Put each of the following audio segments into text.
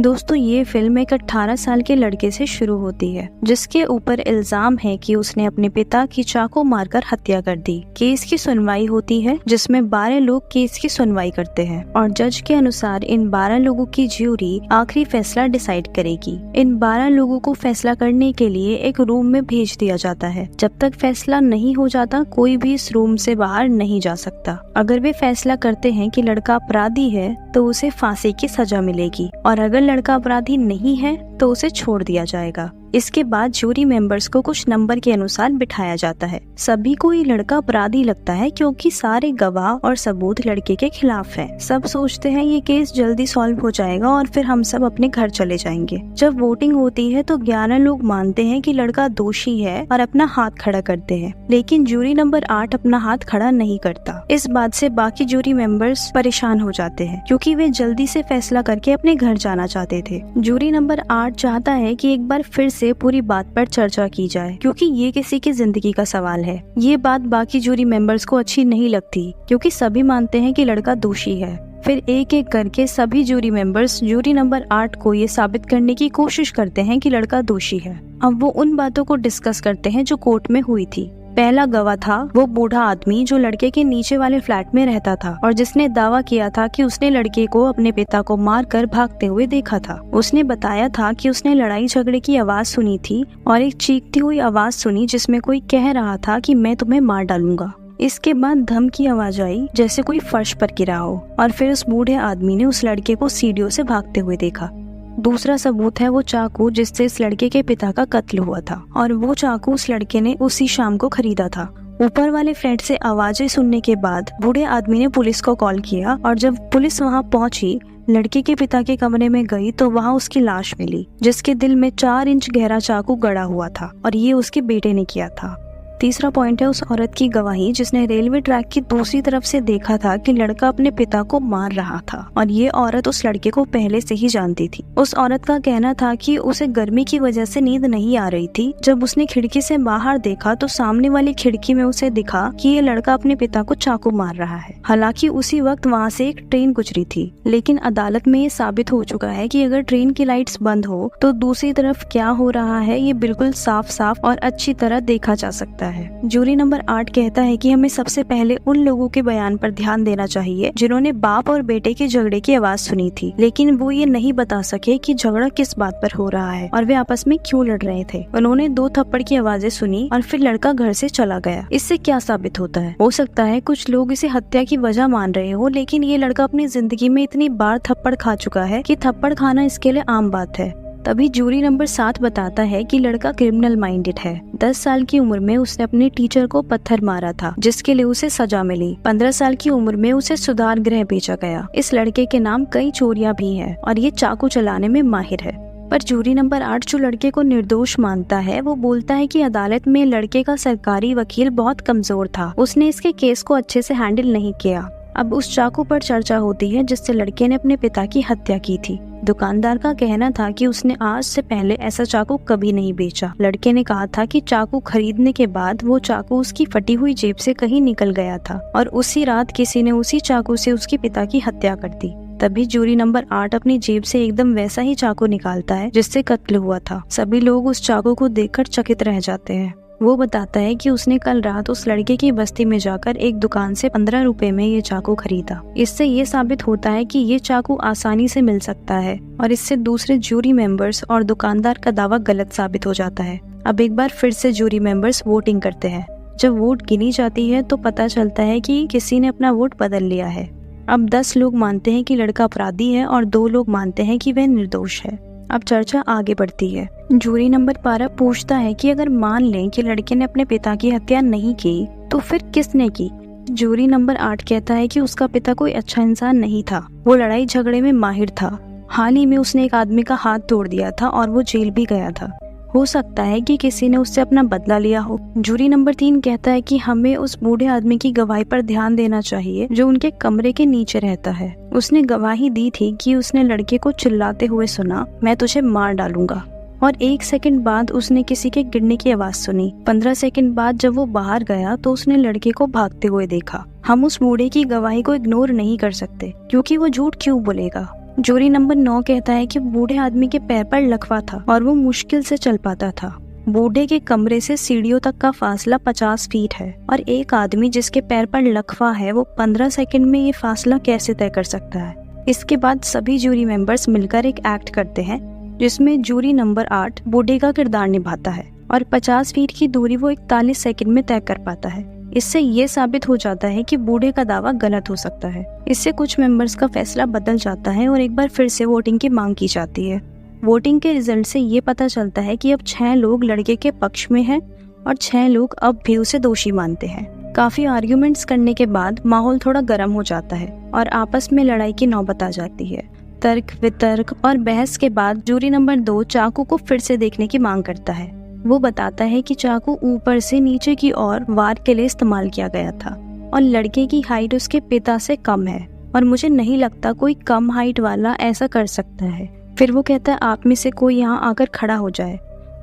दोस्तों ये फिल्म एक 18 साल के लड़के से शुरू होती है जिसके ऊपर इल्जाम है कि उसने अपने पिता की चाकू मारकर हत्या कर दी। केस की सुनवाई होती है जिसमें 12 लोग केस की सुनवाई करते हैं और जज के अनुसार इन 12 लोगों की ज्यूरी आखिरी फैसला डिसाइड करेगी। इन 12 लोगों को फैसला करने के लिए एक रूम में भेज दिया जाता है। जब तक फैसला नहीं हो जाता कोई भी इस रूम से बाहर नहीं जा सकता। अगर वे फैसला करते हैं कि लड़का अपराधी है तो उसे फांसी की सजा मिलेगी और अगर लड़का अपराधी नहीं है तो उसे छोड़ दिया जाएगा। इसके बाद जूरी मेंबर्स को कुछ नंबर के अनुसार बिठाया जाता है। सभी को ये लड़का अपराधी लगता है क्योंकि सारे गवाह और सबूत लड़के के खिलाफ हैं। सब सोचते हैं ये केस जल्दी सॉल्व हो जाएगा और फिर हम सब अपने घर चले जाएंगे। जब वोटिंग होती है तो 11 लोग मानते हैं कि लड़का दोषी है और अपना हाथ खड़ा करते हैं, लेकिन जूरी नंबर 8 अपना हाथ खड़ा नहीं करता। इस बात से बाकी जूरी मेंबर्स परेशान हो जाते हैं क्योंकि वे जल्दी से फैसला करके अपने घर जाना चाहते थे। जूरी नंबर 8 चाहता है कि एक बार फिर से पूरी बात पर चर्चा की जाए क्योंकि ये किसी की जिंदगी का सवाल है। ये बात बाकी जूरी मेंबर्स को अच्छी नहीं लगती क्योंकि सभी मानते हैं कि लड़का दोषी है। फिर एक एक करके सभी जूरी मेंबर्स जूरी नंबर 8 को ये साबित करने की कोशिश करते हैं कि लड़का दोषी है। अब वो उन बातों को डिस्कस करते हैं जो कोर्ट में हुई थी। पहला गवाह था वो बूढ़ा आदमी जो लड़के के नीचे वाले फ्लैट में रहता था और जिसने दावा किया था कि उसने लड़के को अपने पिता को मारकर भागते हुए देखा था। उसने बताया था कि उसने लड़ाई झगड़े की आवाज सुनी थी और एक चीखती हुई आवाज सुनी जिसमें कोई कह रहा था कि मैं तुम्हें मार डालूंगा। इसके बाद धम की आवाज आई जैसे कोई फर्श पर गिरा हो और फिर उस बूढ़े आदमी ने उस लड़के को सीढ़ियों से भागते हुए देखा। दूसरा सबूत है वो चाकू जिससे इस लड़के के पिता का कत्ल हुआ था और वो चाकू उस लड़के ने उसी शाम को खरीदा था। ऊपर वाले फ्लैट से आवाजें सुनने के बाद बूढ़े आदमी ने पुलिस को कॉल किया और जब पुलिस वहां पहुंची, लड़के के पिता के कमरे में गई तो वहां उसकी लाश मिली जिसके दिल में 4 इंच गहरा चाकू गड़ा हुआ था और ये उसके बेटे ने किया था। तीसरा पॉइंट है उस औरत की गवाही जिसने रेलवे ट्रैक की दूसरी तरफ से देखा था कि लड़का अपने पिता को मार रहा था और ये औरत उस लड़के को पहले से ही जानती थी। उस औरत का कहना था कि उसे गर्मी की वजह से नींद नहीं आ रही थी। जब उसने खिड़की से बाहर देखा तो सामने वाली खिड़की में उसे दिखा कि ये लड़का अपने पिता को चाकू मार रहा है। हालांकि उसी वक्त वहाँ से एक ट्रेन गुजरी थी, लेकिन अदालत में ये साबित हो चुका है कि अगर ट्रेन की लाइट्स बंद हो तो दूसरी तरफ क्या हो रहा है ये बिल्कुल साफ साफ और अच्छी तरह देखा जा सकता है। जूरी नंबर 8 कहता है कि हमें सबसे पहले उन लोगों के बयान पर ध्यान देना चाहिए जिन्होंने बाप और बेटे के झगड़े की आवाज सुनी थी, लेकिन वो ये नहीं बता सके कि झगड़ा किस बात पर हो रहा है और वे आपस में क्यों लड़ रहे थे। उन्होंने 2 थप्पड़ की आवाजें सुनी और फिर लड़का घर से चला गया। इससे क्या साबित होता है? हो सकता है कुछ लोग इसे हत्या की वजह मान रहे हो, लेकिन ये लड़का अपनी जिंदगी में इतनी बार थप्पड़ खा चुका है कि थप्पड़ खाना इसके लिए आम बात है। तभी जूरी नंबर 7 बताता है कि लड़का क्रिमिनल माइंडेड है। 10 साल की उम्र में उसने अपने टीचर को पत्थर मारा था जिसके लिए उसे सजा मिली। 15 साल की उम्र में उसे सुधार गृह भेजा गया। इस लड़के के नाम कई चोरियां भी हैं और ये चाकू चलाने में माहिर है। पर जूरी नंबर 8 जो लड़के को निर्दोष मानता है वो बोलता है कि अदालत में लड़के का सरकारी वकील बहुत कमजोर था, उसने इसके केस को अच्छे से हैंडल नहीं किया। अब उस चाकू पर चर्चा होती है जिससे लड़के ने अपने पिता की हत्या की थी। दुकानदार का कहना था कि उसने आज से पहले ऐसा चाकू कभी नहीं बेचा। लड़के ने कहा था कि चाकू खरीदने के बाद वो चाकू उसकी फटी हुई जेब से कहीं निकल गया था और उसी रात किसी ने उसी चाकू से उसके पिता की हत्या कर दी। तभी जूरी नंबर 8 अपनी जेब से एकदम वैसा ही चाकू निकालता है जिससे कत्ल हुआ था। सभी लोग उस चाकू को देखकर चकित रह जाते हैं। वो बताता है कि उसने कल रात उस लड़के की बस्ती में जाकर एक दुकान से 15 रुपए में ये चाकू खरीदा। इससे ये साबित होता है कि ये चाकू आसानी से मिल सकता है और इससे दूसरे जूरी मेंबर्स और दुकानदार का दावा गलत साबित हो जाता है। अब एक बार फिर से जूरी मेंबर्स वोटिंग करते हैं। जब वोट गिनी जाती है तो पता चलता है कि किसी ने अपना वोट बदल लिया है। अब 10 लोग मानते हैं कि लड़का अपराधी है और 2 लोग मानते हैं कि वह निर्दोष है। अब चर्चा आगे बढ़ती है। जूरी नंबर 12 पूछता है कि अगर मान लें कि लड़के ने अपने पिता की हत्या नहीं की तो फिर किसने की? जूरी नंबर 8 कहता है कि उसका पिता कोई अच्छा इंसान नहीं था, वो लड़ाई झगड़े में माहिर था। हाल ही में उसने एक आदमी का हाथ तोड़ दिया था और वो जेल भी गया था। हो सकता है कि किसी ने उससे अपना बदला लिया हो। जूरी नंबर 3 कहता है कि हमें उस बूढ़े आदमी की गवाही पर ध्यान देना चाहिए जो उनके कमरे के नीचे रहता है। उसने गवाही दी थी कि उसने लड़के को चिल्लाते हुए सुना, मैं तुझे मार डालूंगा, और 1 सेकंड बाद उसने किसी के गिरने की आवाज सुनी। 15 सेकंड बाद जब वो बाहर गया तो उसने लड़के को भागते हुए देखा। हम उस बूढ़े की गवाही को इग्नोर नहीं कर सकते क्योंकि वो झूठ क्यों बोलेगा। जूरी नंबर 9 कहता है कि बूढ़े आदमी के पैर पर लकवा था और वो मुश्किल से चल पाता था। बूढ़े के कमरे से सीढ़ियों तक का फासला 50 फीट है और एक आदमी जिसके पैर पर लकवा है वो 15 सेकंड में ये फासला कैसे तय कर सकता है। इसके बाद सभी जूरी मेंबर्स मिलकर एक एक्ट करते हैं जिसमें जूरी नंबर 8 बूढ़े का किरदार निभाता है और 50 फीट की दूरी वो 41 सेकंड में तय कर पाता है। इससे ये साबित हो जाता है कि बूढ़े का दावा गलत हो सकता है। इससे कुछ मेंबर्स का फैसला बदल जाता है और एक बार फिर से वोटिंग की मांग की जाती है। वोटिंग के रिजल्ट से ये पता चलता है कि अब 6 लोग लड़के के पक्ष में हैं और 6 लोग अब भी उसे दोषी मानते हैं। काफी आर्ग्यूमेंट्स करने के बाद माहौल थोड़ा गर्म हो जाता है और आपस में लड़ाई की नौबत आ जाती है। तर्क वितर्क और बहस के बाद जूरी नंबर 2 चाकू को फिर से देखने की मांग करता है। वो बताता है कि चाकू ऊपर से नीचे की ओर वार के लिए इस्तेमाल किया गया था और लड़के की हाइट उसके पिता से कम है और मुझे नहीं लगता कोई कम हाइट वाला ऐसा कर सकता है। फिर वो कहता है आप में से कोई यहाँ आकर खड़ा हो जाए।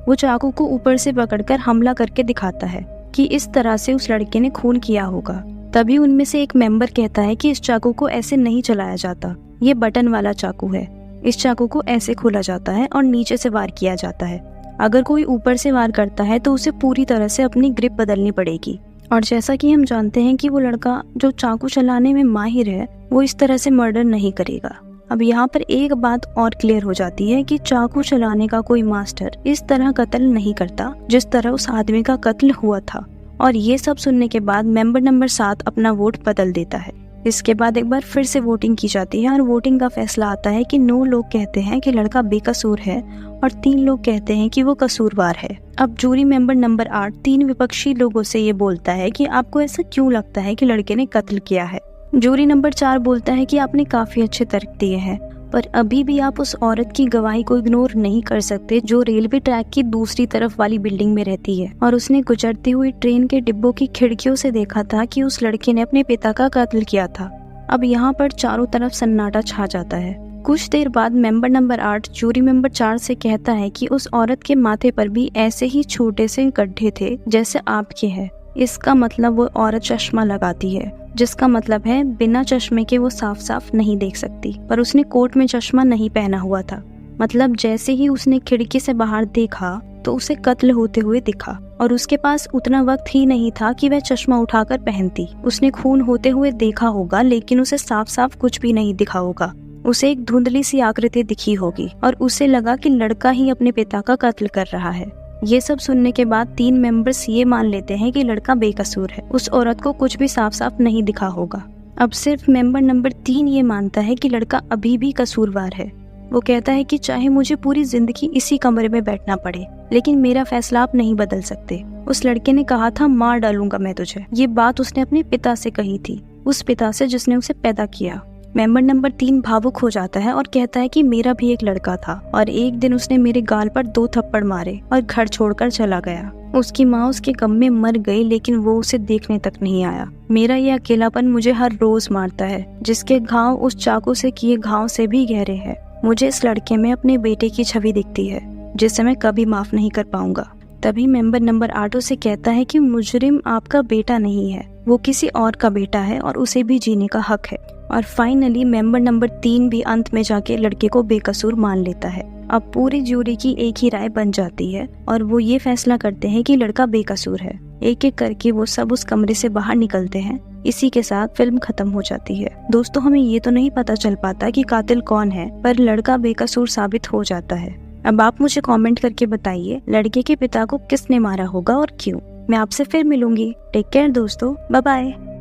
वो चाकू को ऊपर से पकड़कर हमला करके दिखाता है कि इस तरह से उस लड़के ने खून किया होगा। तभी उनमें से एक मेंबर कहता है कि इस चाकू को ऐसे नहीं चलाया जाता, ये बटन वाला चाकू है। इस चाकू को ऐसे खोला जाता है और नीचे से वार किया जाता है। अगर कोई ऊपर से वार करता है तो उसे पूरी तरह से अपनी ग्रिप बदलनी पड़ेगी। और जैसा कि हम जानते हैं कि वो लड़का जो चाकू चलाने में माहिर है वो इस तरह से मर्डर नहीं करेगा। अब यहाँ पर एक बात और क्लियर हो जाती है कि चाकू चलाने का कोई मास्टर इस तरह कत्ल नहीं करता जिस तरह उस आदमी का कत्ल हुआ था। और ये सब सुनने के बाद मेंबर नंबर 7 अपना वोट बदल देता है। इसके बाद एक बार फिर से वोटिंग की जाती है और वोटिंग का फैसला आता है कि 9 लोग कहते हैं कि लड़का बेकसूर है और 3 लोग कहते हैं कि वो कसूरवार है। अब जूरी मेंबर नंबर 8 3 विपक्षी लोगों से ये बोलता है कि आपको ऐसा क्यों लगता है कि लड़के ने कत्ल किया है। जूरी नंबर 4 बोलता है कि आपने काफी अच्छे तर्क दिए हैं पर अभी भी आप उस औरत की गवाही को इग्नोर नहीं कर सकते जो रेलवे ट्रैक की दूसरी तरफ वाली बिल्डिंग में रहती है और उसने गुजरती हुई ट्रेन के डिब्बों की खिड़कियों से देखा था कि उस लड़के ने अपने पिता का कत्ल किया था। अब यहाँ पर चारों तरफ सन्नाटा छा जाता है। कुछ देर बाद मेंबर नंबर 8 जूरी मेंबर 4 से कहता है कि उस औरत के माथे पर भी ऐसे ही छोटे से गड्ढे थे जैसे आपके हैं। इसका मतलब वो औरत चश्मा लगाती है, जिसका मतलब है बिना चश्मे के वो साफ साफ नहीं देख सकती। पर उसने कोट में चश्मा नहीं पहना हुआ था। मतलब जैसे ही उसने खिड़की से बाहर देखा तो उसे कत्ल होते हुए दिखा और उसके पास उतना वक्त ही नहीं था कि वह चश्मा उठाकर पहनती। उसने खून होते हुए देखा होगा लेकिन उसे साफ साफ कुछ भी नहीं दिखा होगा। उसे एक धुंधली सी आकृति दिखी होगी और उसे लगा कि लड़का ही अपने पिता का कत्ल कर रहा है। ये सब सुनने के बाद 3 मेंबर्स ये मान लेते हैं कि लड़का बेकसूर है। उस औरत को कुछ भी साफ साफ नहीं दिखा होगा। अब सिर्फ मेंबर नंबर 3 ये मानता है कि लड़का अभी भी कसूरवार है। वो कहता है कि चाहे मुझे पूरी जिंदगी इसी कमरे में बैठना पड़े लेकिन मेरा फैसला आप नहीं बदल सकते। उस लड़के ने कहा था मार डालूंगा मैं तुझे। ये बात उसने अपने पिता से कही थी, उस पिता से जिसने उसे पैदा किया। मेंबर नंबर 3 भावुक हो जाता है और कहता है कि मेरा भी एक लड़का था और एक दिन उसने मेरे गाल पर 2 थप्पड़ मारे और घर छोड़कर चला गया। उसकी माँ उसके गम में मर गई लेकिन वो उसे देखने तक नहीं आया। मेरा ये अकेलापन मुझे हर रोज मारता है, जिसके घाव उस चाकू से किए घाव से भी गहरे हैं। मुझे इस लड़के में अपने बेटे की छवि दिखती है जिसे मैं कभी माफ नहीं कर पाऊंगा। तभी मेंबर नंबर 8 उसे कहता है कि मुजरिम आपका बेटा नहीं है, वो किसी और का बेटा है और उसे भी जीने का हक है। और फाइनली मेंबर नंबर 3 भी अंत में जाके लड़के को बेकसूर मान लेता है। अब पूरी जूरी की एक ही राय बन जाती है और वो ये फैसला करते हैं कि लड़का बेकसूर है। एक एक करके वो सब उस कमरे से बाहर निकलते हैं। इसी के साथ फिल्म खत्म हो जाती है। दोस्तों, हमें ये तो नहीं पता चल पाता कि कातिल कौन है, पर लड़का बेकसूर साबित हो जाता है। अब आप मुझे कमेंट करके बताइए लड़के के पिता को किसने मारा होगा और क्यों। मैं आपसे फिर मिलूंगी। टेक केयर दोस्तों, बाय बाय।